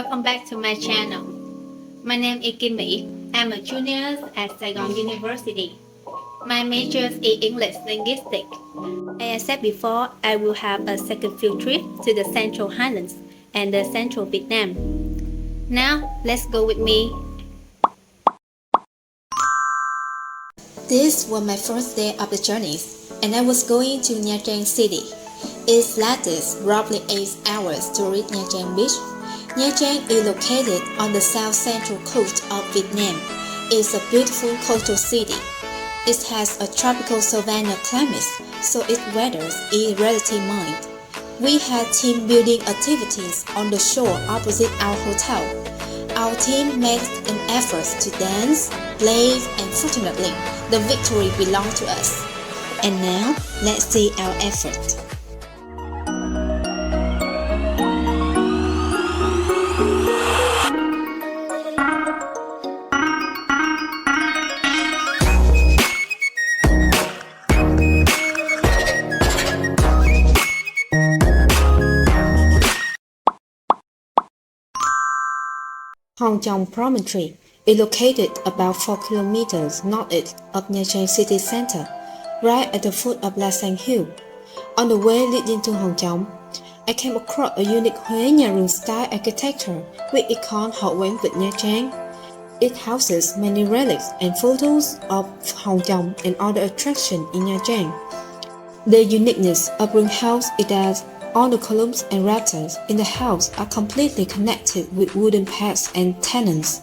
Welcome back to my channel. My name is Kim My. I'm a junior at Saigon University. My major is English Linguistics. As I said before, I will have a second field trip to the Central Highlands and the Central Vietnam. Now, let's go with me. This was my first day of the journey, and I was going to Nha Trang City. It's latest roughly 8 hours to reach Nha Trang Beach. Nha Trang is located on the south-central coast of Vietnam. It's a beautiful coastal city. It has a tropical savanna climate, so its weather is relatively mild. We had team building activities on the shore opposite our hotel. Our team made an effort to dance, play, and fortunately, the victory belonged to us. And now, let's see our effort. Hong Kong Promontory is located about 4 kilometers northeast of Nha Trang city center, right at the foot of La Sang Hill. On the way leading to Hong Kong, I came across a unique Huế nhà rường style architecture which is called Hậu Quán Việt Nha Trang. It houses many relics and photos of Hong Kong and other attractions in Nha Trang. The uniqueness of Rừng House is that all the columns and rafters in the house are completely connected with wooden pegs and tenons,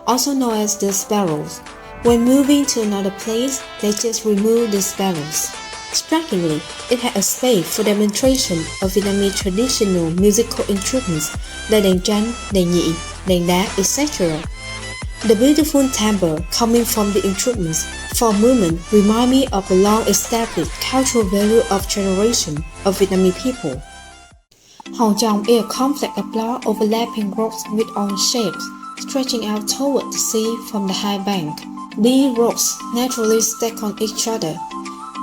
also known as the sparrows. When moving to another place, they just remove the sparrows. Strikingly, it had a space for demonstration of Vietnamese traditional musical instruments like đàn tranh, đàn nhị, đàn đá, etc. The beautiful timbre coming from the instruments for a moment remind me of the long-established cultural value of generation of Vietnamese people. Hong Kong is a complex of large overlapping rocks with odd shapes, stretching out toward the sea from the high bank. These rocks naturally stack on each other.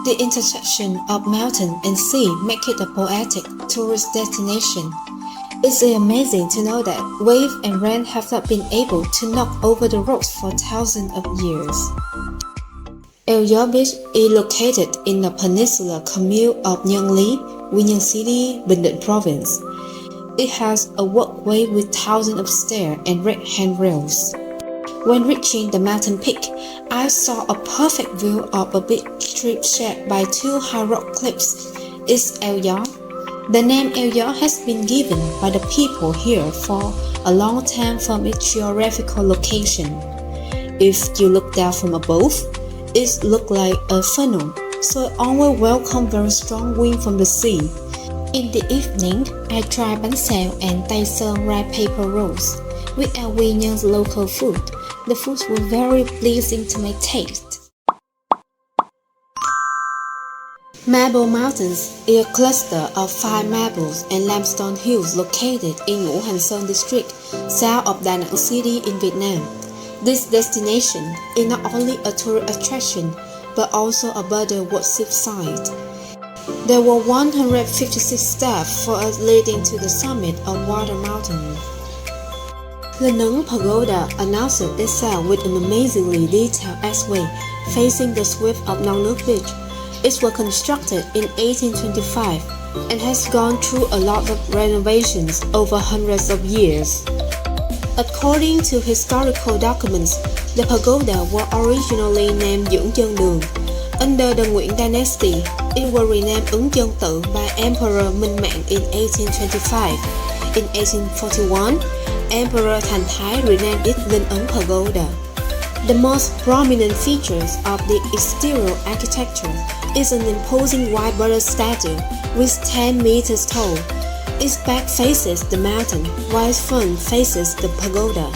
The intersection of mountain and sea make it a poetic tourist destination. It's amazing to know that wave and rain have not been able to knock over the rocks for thousands of years. El Yor Beach is located in the peninsular commune of Nhân Lý, Quy Nhơn City, Bình Định Province. It has a walkway with thousands of stairs and red handrails. When reaching the mountain peak, I saw a perfect view of a big strip shared by two high rock cliffs. It's El Yor. The name El Yor has been given by the people here for a long time from its geographical location. If you look down from above, it looks like a funnel, so it always welcomes very strong wind from the sea. In the evening, I tried bánh xèo and Tây Sơn rice paper rolls, which are Quy Nhơn local food. The foods were very pleasing to my taste. Marble Mountains is a cluster of 5 marbles and limestone hills located in Ngũ Hành Sơn district, south of Da Nang City in Vietnam. This destination is not only a tourist attraction, but also a bird worship site. There were 156 steps for us leading to the summit of Water Mountain. The Nung Pagoda announces itself with an amazingly detailed archway facing the sweep of Nong Nước Beach. It was constructed in 1825 and has gone through a lot of renovations over hundreds of years. According to historical documents, the pagoda was originally named Dưỡng Chân Đường. Under the Nguyễn dynasty, it was renamed Ứng Chân Tự by Emperor Minh Mạng in 1825. In 1841, Emperor Thành Thái renamed it Linh Ấn Pagoda. The most prominent features of the exterior architecture is an imposing white Buddha statue with 10 meters tall. Its back faces the mountain, while its front faces the pagoda.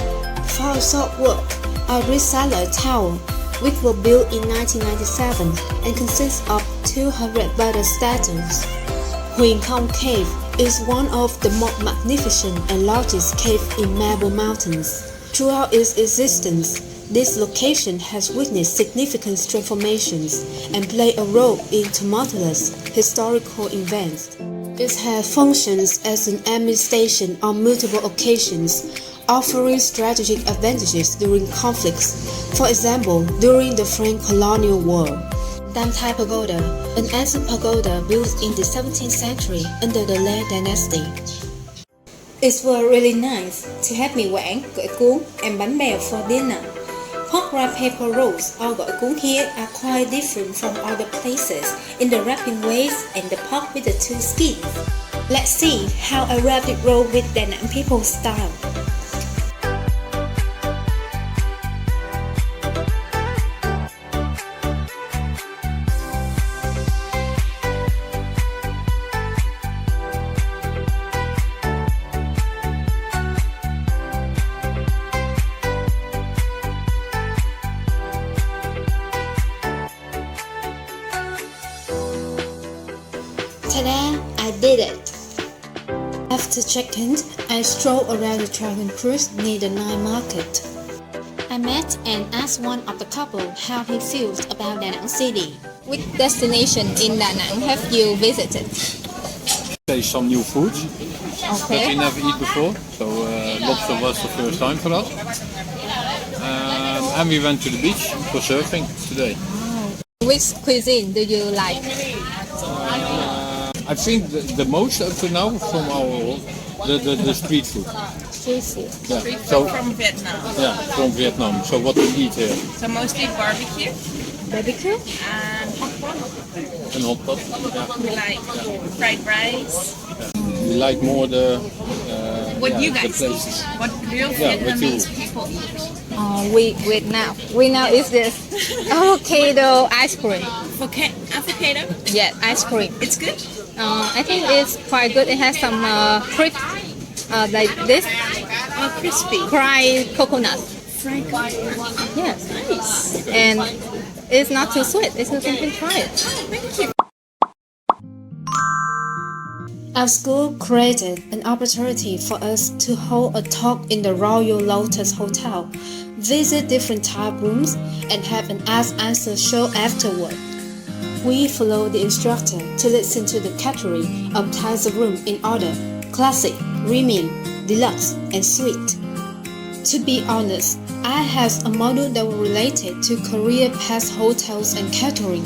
For a short work, I reached Salai Tower, which was built in 1997 and consists of 200 Buddha statues. Huyền Không Cave is one of the most magnificent and largest caves in Marble Mountains. Throughout its existence, this location has witnessed significant transformations and played a role in tumultuous historical events. It has functioned as an army station on multiple occasions, offering strategic advantages during conflicts, for example, during the French colonial war. Tam Thai Pagoda, an ancient pagoda built in the 17th century under the Lê dynasty. It was really nice to have mì Quảng, gỏi cuốn, and bánh bèo for dinner. Pork wrap paper rolls or gỏi cuốn here are quite different from other places in the wrapping ways and the pork with the two skins. Let's see how I wrap it roll with Da Nang people style. Ta-da! I did it! After check-in, I strolled around the dragon cruise near the night market. I met and asked one of the couple how he feels about Da Nang City. Which destination in Da Nang have you visited? Taste some new foods that we never eat before. So lobster was the first time for us. And we went to the beach for surfing today. Which cuisine do you like? I think the most up to now from the street food. Street food. Yeah. Street food So from Vietnam. yeah, from Vietnam. So what we eat here So mostly barbecue Barbecue? and hot pot. and hot pot. Yeah. We like fried rice. We like more the What yeah, you the guys places. eat? What real Yeah, what Vietnamese you- people eat? We now is this avocado ice cream. Avocado? Yeah, ice cream. It's good. I think it's quite good. It has some crisp, like this, Crispy. fried coconut. Fried coconut. Yes, Nice. and it's not too sweet. It's not something try it. Thank you. Our school created an opportunity for us to hold a talk in the Royal Lotus Hotel, visit different type rooms, and have an ask-answer show afterward. We followed the instructor to listen to the category of types of room in order: classic, premium, deluxe, and suite. To be honest, I had a module that was related to career path hotels and catering,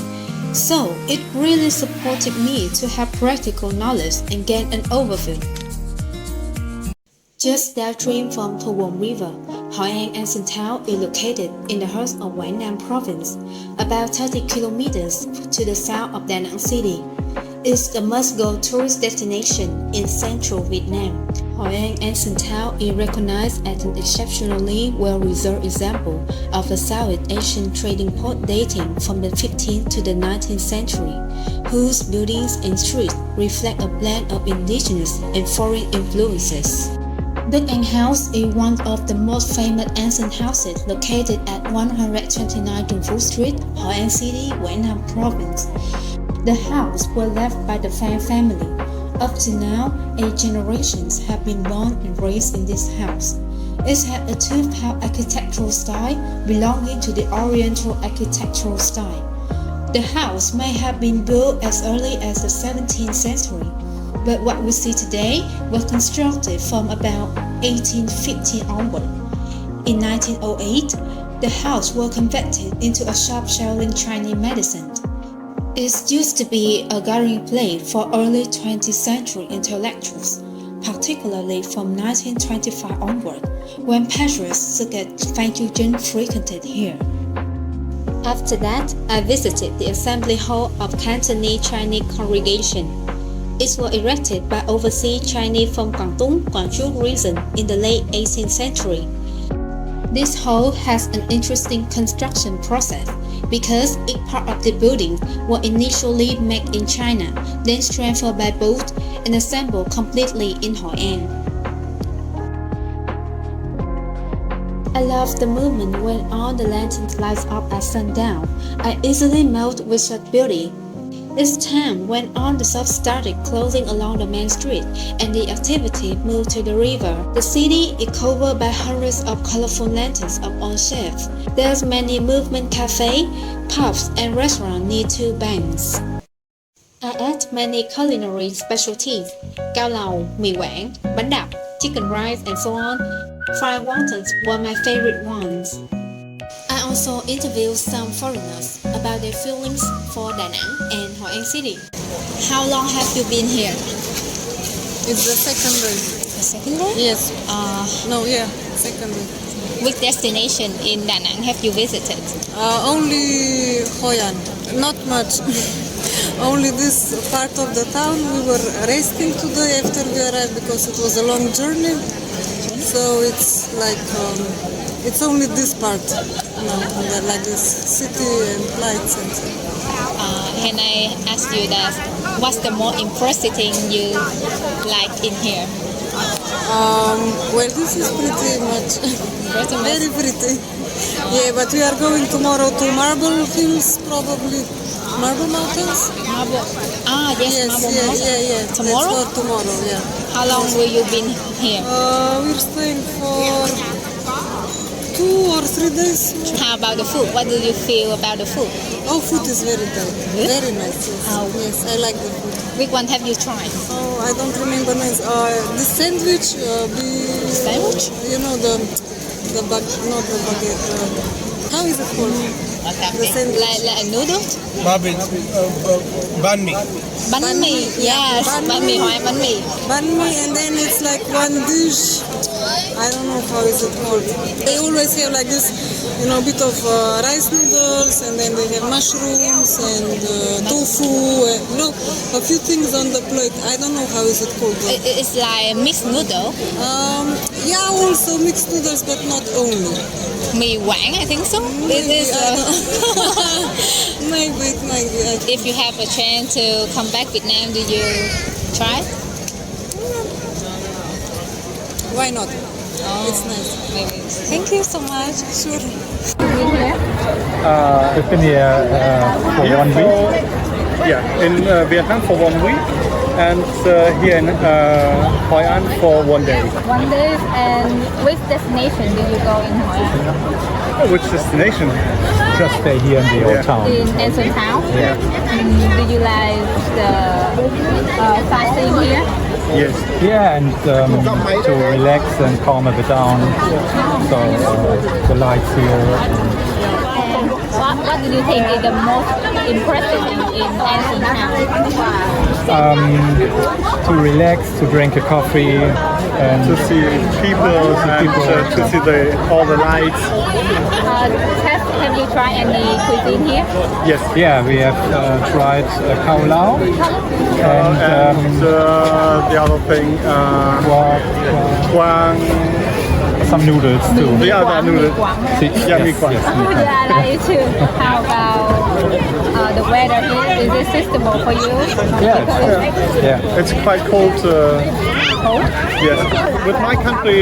so it really supported me to have practical knowledge and gain an overview. Just downstream from Thu Quang River, Hội An Ancient Town is located in the heart of Quảng Nam Province, about 30 kilometers to the south of Da Nang City. It's a must-go tourist destination in central Vietnam. Hội An Ancient Town is recognized as an exceptionally well-reserved example of a Southeast Asian trading port dating from the 15th to the 19th century, whose buildings and streets reflect a blend of indigenous and foreign influences. Đức Anh House is one of the most famous ancient houses located at 129 Trung Phú Street, Hội An City, Quảng Nam Province. The house was left by the Fan family. Up to now, 8 generations have been born and raised in this house. It had a two-part architectural style belonging to the Oriental architectural style. The house may have been built as early as the 17th century, but what we see today was constructed from about 1850 onward. In 1908, the house was converted into a shop selling Chinese medicine. It used to be a gathering place for early 20th century intellectuals, particularly from 1925 onward, when patrons such as Phan Chu Trinh frequented here. After that, I visited the Assembly Hall of Cantonese Chinese congregation. It was erected by overseas Chinese from Guangdong, Guangzhou region in the late 18th century. This hall has an interesting construction process because each part of the building was initially made in China, then transferred by boat and assembled completely in Hội An. I love the movement when all the lanterns light up at sundown. I easily melt with such beauty. It's time when all the shops started closing along the main street and the activity moved to the river. The city is covered by hundreds of colorful lanterns up on shelves. There's many movement cafes, pubs, and restaurants near two banks. I ate many culinary specialties: cao lầu, mì Quảng, bánh đập, chicken rice, and so on. Fried wontons were my favorite ones. I also interviewed some foreigners about their feelings for Da Nang and Hoi An City. How long have you been here? It's the second day. The second day? Yes. Second day. Which destination in Da Nang have you visited? Only Hoi An. Not much. Only this part of the town. We were resting today after we arrived because it was a long journey. So it's like it's only this part, like this city and lights and so. Can I ask you that? What's the most impressive thing you like in here? Well, this is pretty much very pretty. Yeah, but we are going tomorrow to Marble Hills, probably. Marble Mountains? Marble. Yes, Marble Mountains. Yeah. Tomorrow? That's for tomorrow, yeah. How long will you be here? We're staying for 2 or 3 days. How about the food? What do you feel about the food? Oh, food is very good. Good? Very nice, yes. Yes, I like the food. Which one have you tried? Oh, I don't remember names. The sandwich, Sandwich? You know, not the baguette. How is it called? The sandwich. Like a noodle? Banh mi. Bánh mì. Yes, bánh mì Hoi An bánh mì. Banh mi, and then it's like one dish. I don't know how is it called. They always have like this, a bit of rice noodles, and then they have mushrooms and tofu, and a few things on the plate. I don't know how is it called. It's like mixed noodle. Yeah, also mixed noodles, but not only. Mì Quảng, I think so. Maybe, It is. Maybe it might be. If you have a chance to come back Vietnam, do you try? Why not? It's nice. Maybe. Thank you so much. Sure. We've been here for 1 week. Yeah, in Vietnam for 1 week, and here in Hoi An for 1 day. 1 day, and which destination do you go in Hoi An? Which destination? Just stay here in the old town. In ancient town? Yeah. Do you like the sightseeing here? Yes. Yeah, and to relax and calm a bit down. So the lights here. And what do you think is the most impressive in ancient town? To relax, to drink a coffee, and To see people and to see all the lights. Have you tried any cuisine here? Yes. yeah, we have tried khao lao And the other thing, Quang, some noodles too. the other noodle. Yeah, mee quang. Yes, Oh, yeah, I like it too. How about the weather here? Is it suitable for you? Yeah. It's quite cold. Cold? Yes. With my country,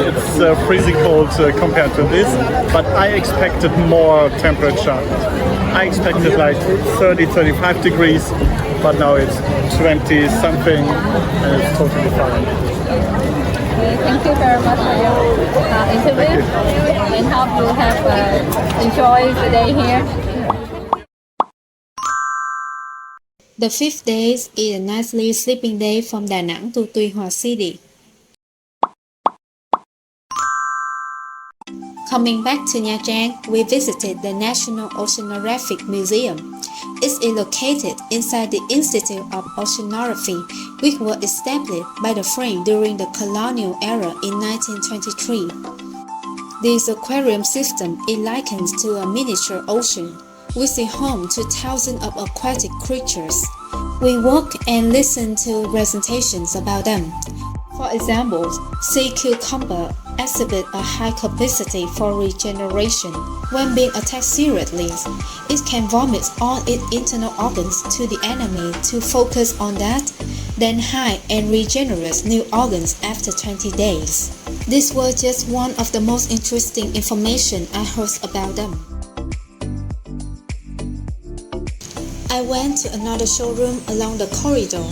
it's freezing cold compared to this, but I expected more temperature. I expected like 30, 35 degrees, but now it's 20 something, and it's totally fine. Okay, thank you very much for your interview, and hope you have enjoyed the day here. The 5th day is a nicely sleeping day from Da Nang to Tuy Hòa City. Coming back to Nha Trang, we visited the National Oceanographic Museum. It's located inside the Institute of Oceanography, which was established by the French during the colonial era in 1923. This aquarium system is likened to a miniature ocean, which is home to thousands of aquatic creatures. We walk and listen to presentations about them. For example, sea cucumber exhibit a high capacity for regeneration. When being attacked seriously, it can vomit all its internal organs to the enemy to focus on that, then hide and regenerate new organs after 20 days. This was just one of the most interesting information I heard about them. I went to another showroom along the corridor.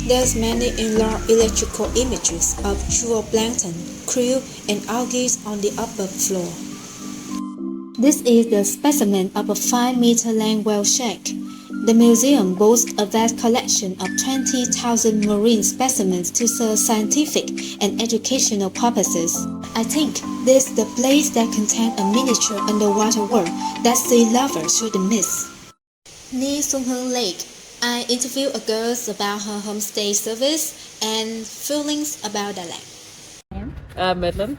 There's many enlarged electrical images of zooplankton, krill, and algae on the upper floor. This is the specimen of a 5-meter long whale shark. The museum boasts a vast collection of 20,000 marine specimens to serve scientific and educational purposes. I think this is the place that contains a miniature underwater world that sea lovers shouldn't miss. Near Sung Hương Lake, I interviewed a girl about her homestay service and feelings about Dalat. Madeline.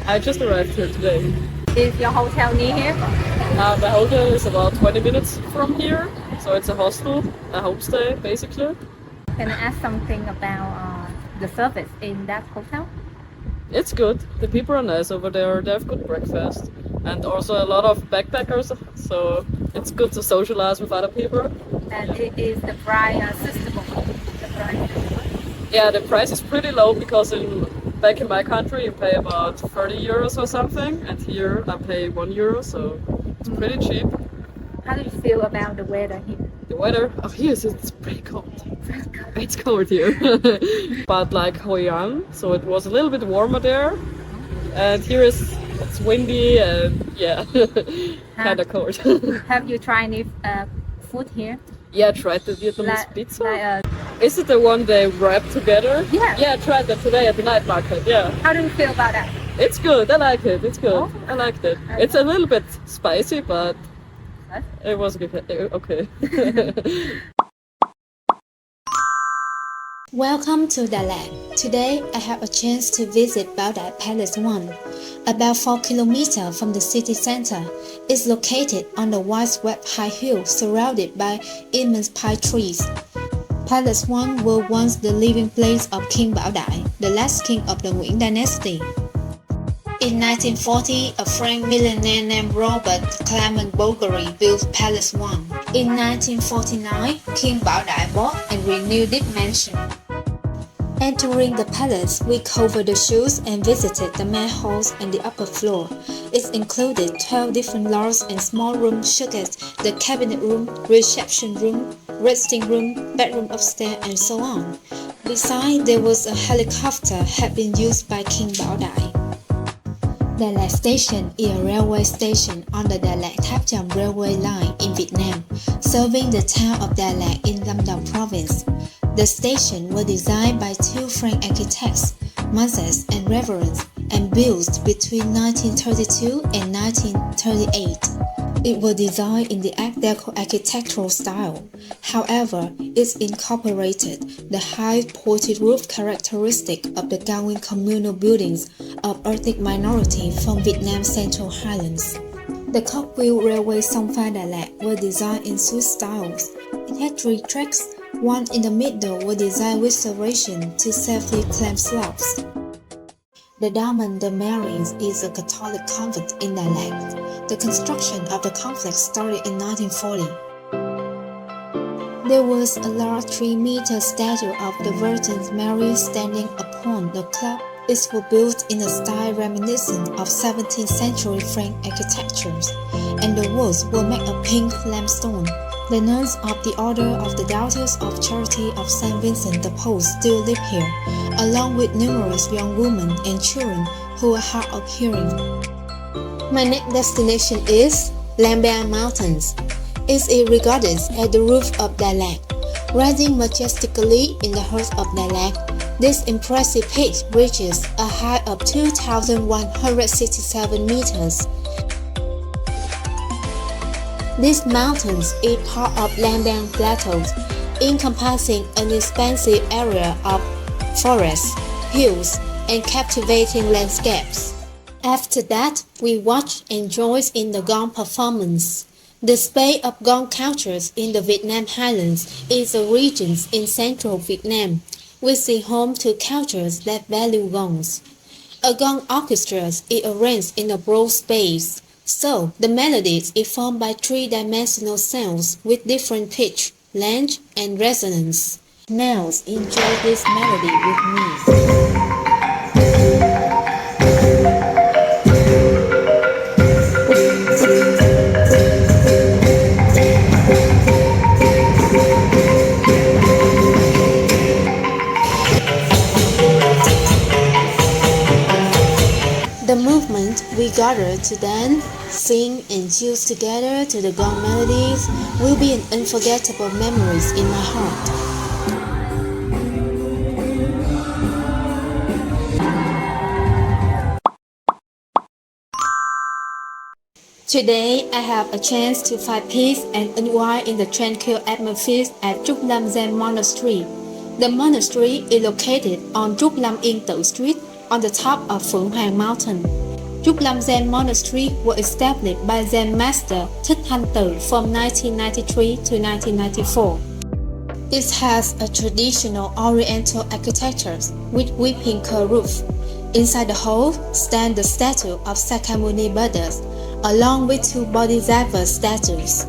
I just arrived here today. Is your hotel near here? The hotel is about 20 minutes from here, so it's a hostel, a homestay basically. Can I ask something about the service in that hotel? It's good. The people are nice over there. They have good breakfast, and also a lot of backpackers, so it's good to socialize with other people. And it is the price system. The price. Yeah, the price is pretty low because back in my country you pay about 30 euros or something, and here I pay €1, so it's pretty cheap. How do you feel about the weather here? The weather, oh yes, it's pretty cold. It's cold here. But like Hoi An, so it was a little bit warmer there. And here it's windy and yeah, kind of cold. Have you tried any food here? Yeah, I tried the Vietnamese pizza. Like, Is it the one they wrap together? Yeah. Yeah, I tried that today at the night market, yeah. how do you feel about that? It's good, I like it, it's good. Oh. I liked it. It's a little bit spicy, but Huh? it was good. Okay. Welcome to Dalat. Today I have a chance to visit Bao Dai Palace 1. About 4 kilometers from the city center, it's located on the widespread high hill surrounded by immense pine trees. Palace 1 was once the living place of King Bao Dai, the last king of the Nguyen dynasty. In 1940, a French millionaire named Robert Clement Bouguerie built Palace 1. In 1949, King Bao Dai bought and renewed this mansion. Entering the palace, we covered the shoes and visited the main halls and the upper floor. It included 12 different large and small rooms such as the cabinet room, reception room, resting room, bedroom upstairs, and so on. Besides, there was a helicopter had been used by King Bao Dai. Dalat Station is a railway station on the Dalat Tháp Chàm railway line in Vietnam, serving the town of Dalat in Lâm Đồng province. The station was designed by two French architects, Mazes and Reverence, and built between 1932 and 1938. It was designed in the Art Deco architectural style. However, it incorporated the high pointed roof characteristic of the Cao Nguyen communal buildings of ethnic minority from Vietnam's Central Highlands. The cogwheel railway Song Pha Dalat was designed in Swiss styles. It had 3 tracks. One in the middle was designed with serration to safely climb slopes. The Diamond de Marines is a Catholic convent in Dalat. The construction of the complex started in 1940. There was a large 3-meter statue of the Virgin Mary standing upon the club. It was built in a style reminiscent of 17th century French architecture, and the walls were made of pink limestone. The nuns of the Order of the Daughters of Charity of St. Vincent de Paul still live here, along with numerous young women and children who are hard of hearing. My next destination is Lambang Mountains. It is regarded as the roof of Dalat. Rising majestically in the heart of Dalat, this impressive peak reaches a height of 2,167 meters. These mountains are part of Lambang Plateau, encompassing an expansive area of forests, hills, and captivating landscapes. After that, we watched and joined in the gong performance. The space of gong cultures in the Vietnam Highlands is a region in central Vietnam, which is home to cultures that value gongs. A gong orchestra is arranged in a broad space, so the melodies is formed by 3-dimensional sounds with different pitch, length, and resonance. Now enjoy this melody with me. The movement we we gather to dance, sing, and juice together to the gong melodies will be an unforgettable memories in my heart. Today, I have a chance to find peace and unwind in the tranquil atmosphere at Trúc Lâm Zen Monastery. The monastery is located on Trúc Lâm Yên Tự Street on the top of Phượng Hoàng Mountain. Trúc Lâm Zen Monastery was established by Zen Master Thích Thanh Từ from 1993 to 1994. It has a traditional Oriental architecture with weeping curl roof. Inside the hall stands the statue of Sakyamuni Buddha, along with two Bodhisattva statues.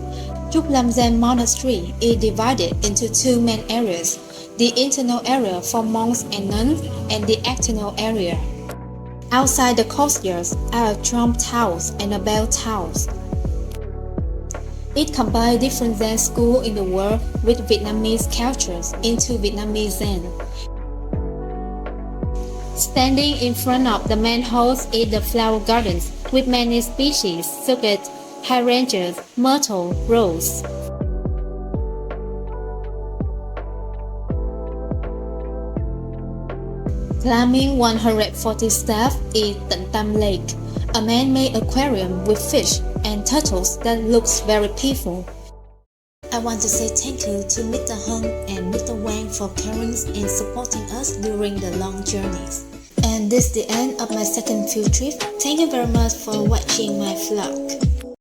Trúc Lâm Zen Monastery is divided into two main areas, the internal area for monks and nuns and the external area. Outside the courtyards are a drum towers and a bell towers. It combines different Zen schools in the world with Vietnamese cultures into Vietnamese Zen. Standing in front of the main hall is the flower gardens with many species such as hydrangeas, myrtle, rose. Climbing 140 steps is Tịnh Tam Lake, a man-made aquarium with fish and turtles that looks very peaceful. I want to say thank you to Mr. Hung and Mr. Wang for caring and supporting us during the long journeys. And this is the end of my second field trip. Thank you very much for watching my vlog.